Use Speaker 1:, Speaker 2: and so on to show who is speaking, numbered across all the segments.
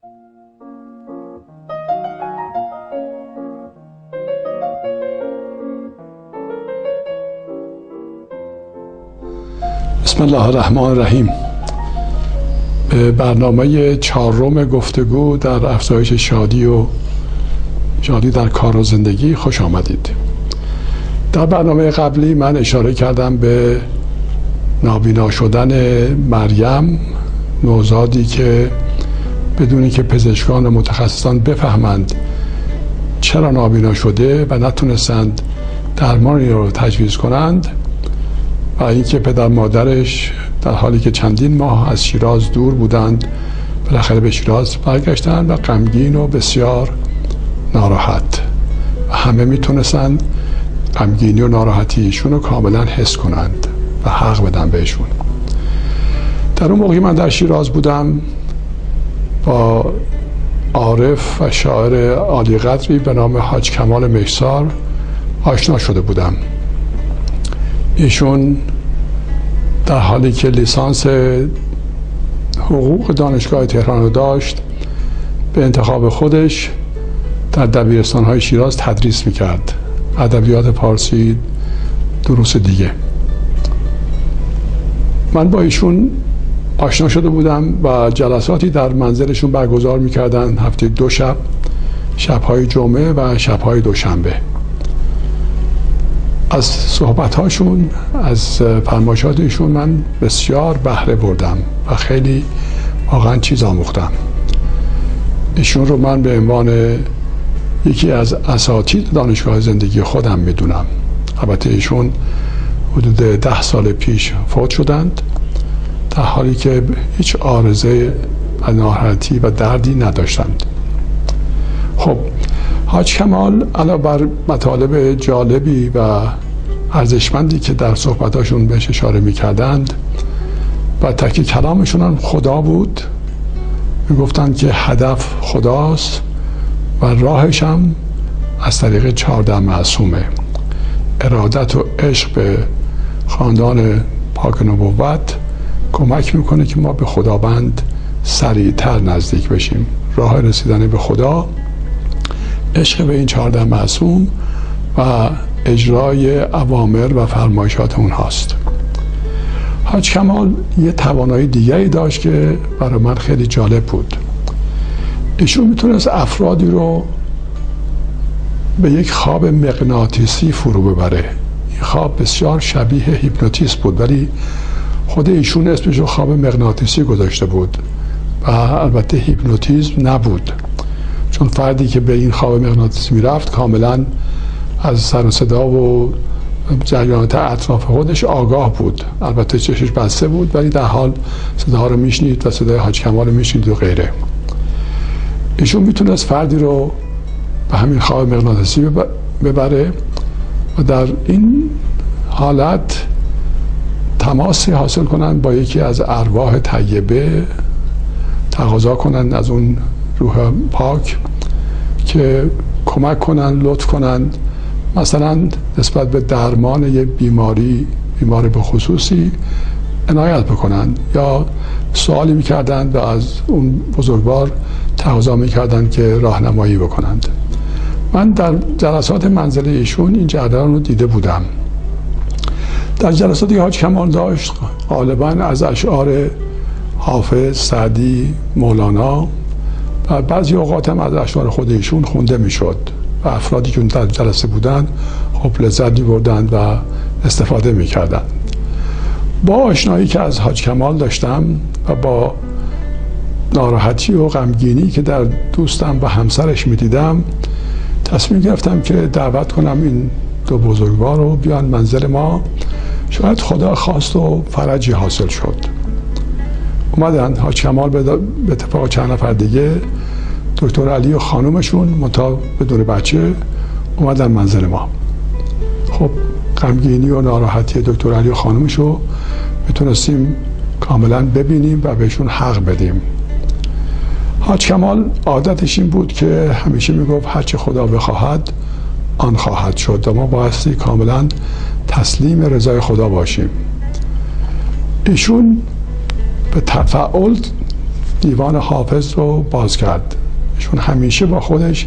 Speaker 1: بسم الله الرحمن الرحیم. به برنامه 4 گفتگو در افزایش شادی در کار و زندگی خوش آمدید. در برنامه قبلی من اشاره کردم به نابینا شدن مریم، نوزادی که بدون اینکه پزشکان و متخصصان بفهمند چرا نابینا شده و نتونستند درمانی رو تجویز کنند، و اینکه پدر مادرش در حالی که چندین ماه از شیراز دور بودند بالاخره به شیراز برگشتند و غمگین و بسیار ناراحت، و همه میتونستند غمگینی و ناراحتی ایشون رو کاملا حس کنند و حق بدن بهشون. در اون موقعی من در شیراز بودم، با عارف و شاعر عالی قدری به نام حاج کمال مهسار آشنا شده بودم. ایشون در حالی که لیسانس حقوق دانشگاه تهران رو داشت، به انتخاب خودش در دبیرستان‌های شیراز تدریس میکرد، ادبیات فارسی، دروس دیگه. من با ایشون آشنا شده بودم و جلساتی در منزلشون برگزار میکردن، هفته 2 شب، شب‌های جمعه و شب‌های دوشنبه. از صحبت‌هاشون، از فرمایشاتشون من بسیار بهره بردم و خیلی واقعا چیز آموختم. ایشون رو من به عنوان یکی از اساتید دانشگاه زندگی خودم میدونم. البته ایشون حدود 10 سال پیش فوت شدند، در حالی که هیچ عارضه و ناراحتی و دردی نداشتند. خب، حاج کمال علاوه بر مطالب جالبی و ارزشمندی که در صحبتاشون بهش اشاره میکردند و تک کلامشون هم خدا بود، میگفتند که هدف خداست و راهش هم از طریق 14 معصومه. ارادت و عشق به خاندان پاک نبوت کمک میکنه که ما به خداوند سریعتر نزدیک بشیم. راه رسیدن به خدا عشق به این 14 معصوم و اجرای اوامر و فرمایشات اونهاست. حاج کمال یه توانایی دیگری داشت که برای من خیلی جالب بود. ایشون میتونست افرادی رو به یک خواب مغناطیسی فرو ببره. این خواب بسیار شبیه هیپنوتیزم بود، ولی خود ایشون اسمش رو خواب مغناطیسی گذاشته بود و البته هیپنوتیزم نبود، چون فردی که به این خواب مغناطیسی میرفت کاملا از سر و صدا و جریانات اطراف خودش آگاه بود. البته چشمش بسته بود، ولی در حال صداها رو میشنید و صدای حاج کمال رو میشنید و غیره. ایشون میتونست فردی رو به همین خواب مغناطیسی ببره و در این حالت تماسی حاصل کنن با یکی از ارواح طیبه، تقاضا کنن از اون روح پاک که کمک کنن، لطف کنن، مثلا نسبت به درمان یه بیماری به خصوصی عنایت بکنن، یا سوالی میکردن و از اون بزرگوار تقاضا میکردن که راهنمایی بکنند. من در جلسات منزل ایشون این جریان رو دیده بودم. در جلساتی که حاج کمال داشت غالبا از اشعار حافظ، سعدی، مولانا و بعضی اوقات هم از اشعار خود ایشون خونده میشد و افرادی که در جلسه بودند خب لذت می‌بردند و استفاده میکردند. با آشنایی که از حاج کمال داشتم و با ناراحتی و غمگینی که در دوستم و همسرش میدیدم، تصمیم گرفتم که دعوت کنم این 2 بزرگوار رو بیان منزل ما. شاید خدا خواست و فرجی حاصل شد. اومدن حاج کمال به اتفاق چند نفر دیگه، دکتر علی و خانومشون منتها بدون بچه، اومدن منزل ما. خب غمگینی و ناراحتی دکتر علی و خانومشو میتونستیم کاملا ببینیم و بهشون حق بدیم. حاج کمال عادتش این بود که همیشه میگفت هرچه خدا بخواهد آن خواهد شد و ما بایستی کاملا تسلیم رضای خدا باشیم. ایشون به تفاعل دیوان حافظ رو باز کرد. ایشون همیشه با خودش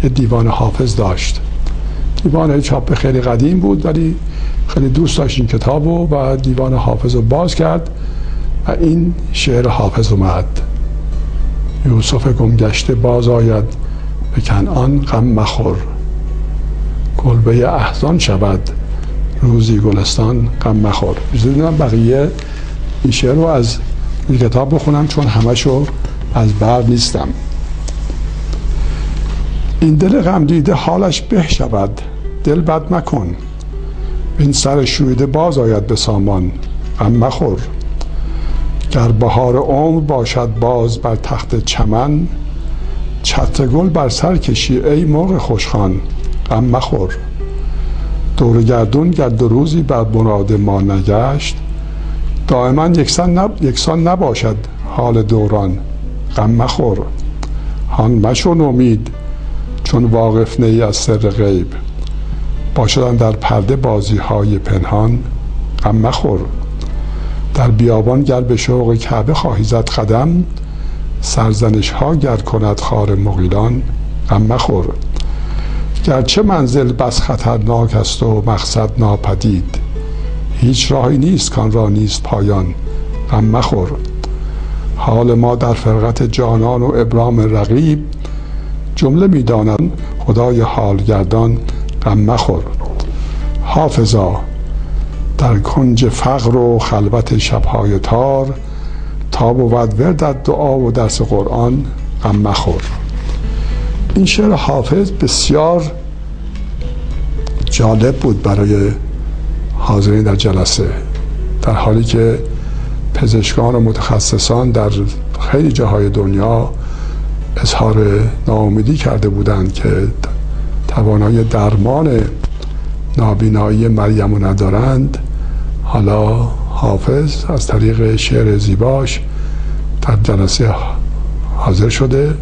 Speaker 1: یه دیوان حافظ داشت. دیوان چاپ خیلی قدیم بود ولی خیلی دوست داشت این کتاب و دیوان حافظ رو باز کرد و این شعر حافظ اومد: یوسف گمگشته باز آید به کنعان، غم مخور. کلبه احزان شود روزی گلستان، غم مخور. من بقیه این شعر رو از این کتاب بخونم چون همشو از بر نیستم. این دل غم دیده حالش به شود، دل بد مکن. این سر شویده باز آید به سامان، غم مخور. گر بهار عمر باشد باز بر تخت چمن، چتر گل بر سر کشی ای مرغ خوشخوان، غم مخور. دور گردون گر دو روزی بر مراد ما نگشت، دائما یکسان نباشد حال دوران، غم مخور. هان مشو نومید چون واقف نه ای از سر غیب، باشدن در پرده بازی های پنهان، غم مخور. در بیابان گر به شوق کعبه خواهی زد قدم، سرزنش ها گر کند خار مغیلان، غم مخور. گرچه منزل بس خطرناک است و مقصد ناپدید، هیچ راهی نیست کان را نیست پایان، غم مخور. حال ما در فرقت جانان و ابرام رقیب، جمله میدانند خدای حال گردان، غم مخور. حافظا در کنج فقر و خلوت شبهای تار، تا بود وردت دعا و درس قرآن، غم مخور. این شعر حافظ بسیار جالب بود برای حاضرین در جلسه، در حالی که پزشکان و متخصصان در خیلی جاهای دنیا اظهار ناامیدی کرده بودند که توانایی درمان نابینایی مریم رو ندارند. حالا حافظ از طریق شعر زیباش در جلسه حاضر شده،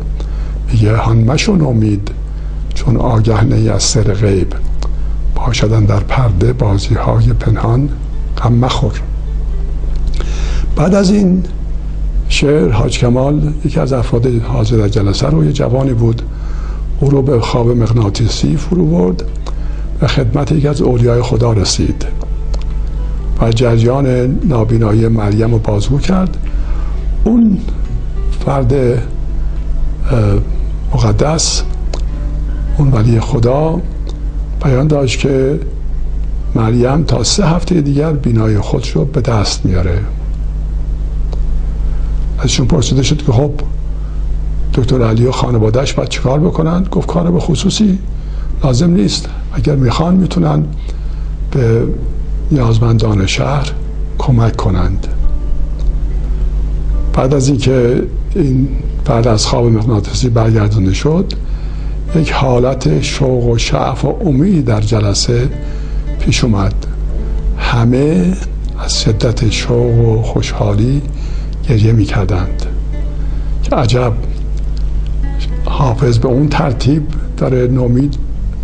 Speaker 1: میگه هان مشو نومید چون آگه نه ای از سر غیب، باشدن در پرده بازی های پنهان، غم مخور. بعد از این شعر حاج کمال، یکی از افراد حاضر در جلسه رو، یه جوانی بود، او رو به خواب مغناطیسی فرو برد و خدمت یکی از اولیای خدا رسید و جریان نابینایی مریم رو بازگو کرد. اون فرد مقدس، اون ولی خدا، بیان داشت که مریم تا 3 هفته دیگر بینایی خودش رو به دست میاره. ازشون پرسیده شد که خب دکتر علی و خانوادهش باید چیکار بکنن؟ گفت کار به خصوصی لازم نیست، اگر میخوان میتونن به نیازمندان شهر کمک کنند. بعد از اینکه این فرد از خواب مغناطیسی برگردانده شد، یک حالت شوق و شعف و امید در جلسه پیش اومد. همه از شدت شوق و خوشحالی گریه میکردند که عجب، حافظ به اون ترتیب داره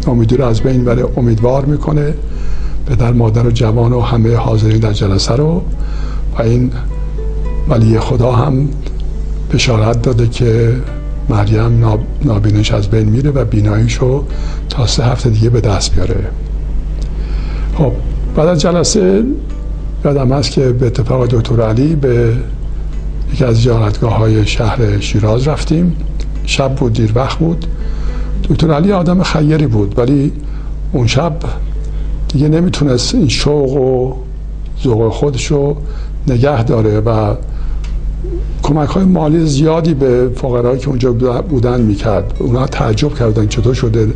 Speaker 1: نومیدی رو از بین بره، امیدوار میکنه پدر مادر و جوان و همه حاضرین در جلسه رو. و این ولی خدا هم بشارت داده که مریم نابینیش از بین میره و بیناییشو تا 3 هفته دیگه به دست بیاره. خب بعد از جلسه یادم هست که به اتفاق دکتر علی به یکی از زیارتگاه‌های شهر شیراز رفتیم. شب بود، دیر وقت بود. دکتر علی آدم خیری بود ولی اون شب دیگه نمیتونست این شوق و ذوق خودشو نگه داره و کمک‌های مالی زیادی به فقرایی که اونجا بودن میکرد. اونا تعجب کردن چطور شده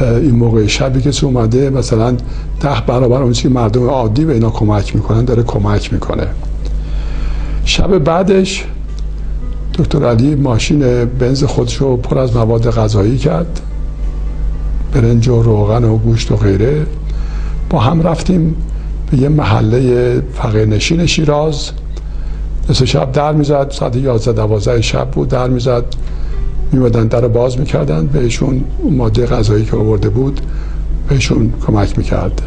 Speaker 1: این موقع شبی که اومده مثلا 10 برابر اون چیزی که مردم عادی به اینا کمک میکنن داره کمک میکنه. شب بعدش دکتر علی ماشین بنز خودشو پر از مواد غذایی کرد، برنج و روغن و گوشت و غیره. با هم رفتیم به یه محله فقیرنشین شیراز. نصف شب در میزد، ساعت 11-12 شب بود، در میزد، میمدن در باز میکردن، بهشون ماده غذایی که آورده بود بهشون کمک میکرد.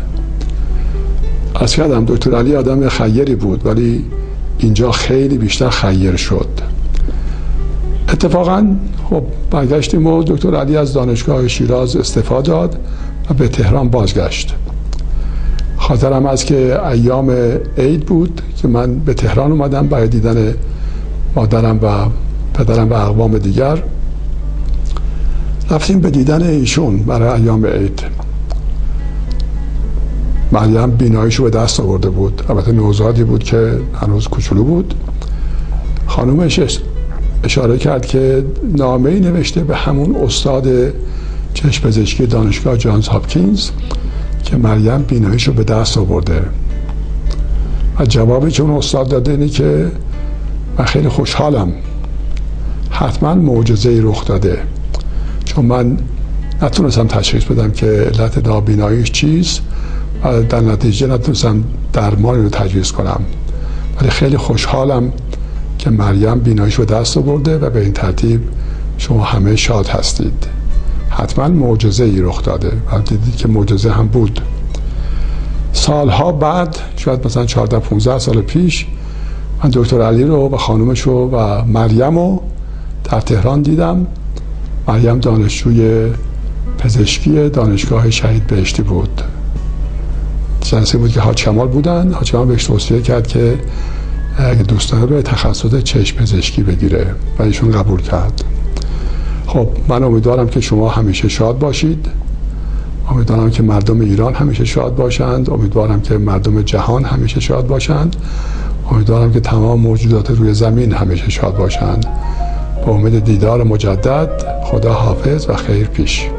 Speaker 1: از کردم دکتر علی آدم خیری بود ولی اینجا خیلی بیشتر خیر شد. اتفاقا خب برگشتیم و دکتر علی از دانشگاه شیراز استعفا داد و به تهران بازگشت. خاطرم از که ایام عید بود که من به تهران اومدم برای دیدن مادرم و پدرم و اقوام دیگر. رفتیم به دیدن ایشون برای ایام عید. مریم بیناییشو به دست آورده بود، البته نوزادی بود که هنوز کوچولو بود. خانومش اشاره کرد که نامه‌ای نوشته به همون استاد چشم پزشکی دانشگاه جانز هاپکینز که مریم بیناییشو به دست آورده و جوابی که اون استاد داده اینه که من خیلی خوشحالم، حتما معجزه‌ای رخ داده، چون من نتونستم تشخیص بدم که علت نابیناییش چیست و در نتیجه نتونستم درمانی رو تجویز کنم، ولی خیلی خوشحالم که مریم بیناییش رو دست آورده و به این ترتیب شما همه شاد هستید. حتما معجزه‌ای رخ داده و دیدید که معجزه هم بود. سالها بعد، شاید مثلا 14-15 سال پیش، من دکتر علی رو و خانومش رو و مریم رو در تهران دیدم. مریم دانشجوی پزشکی دانشگاه شهید بهشتی بود. جنسی بود که حاج کمال بودن. حاج کمال بهش توصیه کرد که اگه دوست داره به تخصص چشم پزشکی بگیره و ایشون قبول کرد. خب من امیدوارم که شما همیشه شاد باشید. امیدوارم که مردم ایران همیشه شاد باشند. امیدوارم که مردم جهان همیشه شاد باشند. امیدوارم که تمام موجودات روی زمین همیشه شاد باشند. با امید دیدار مجدد، خدا حافظ و خیر پیش.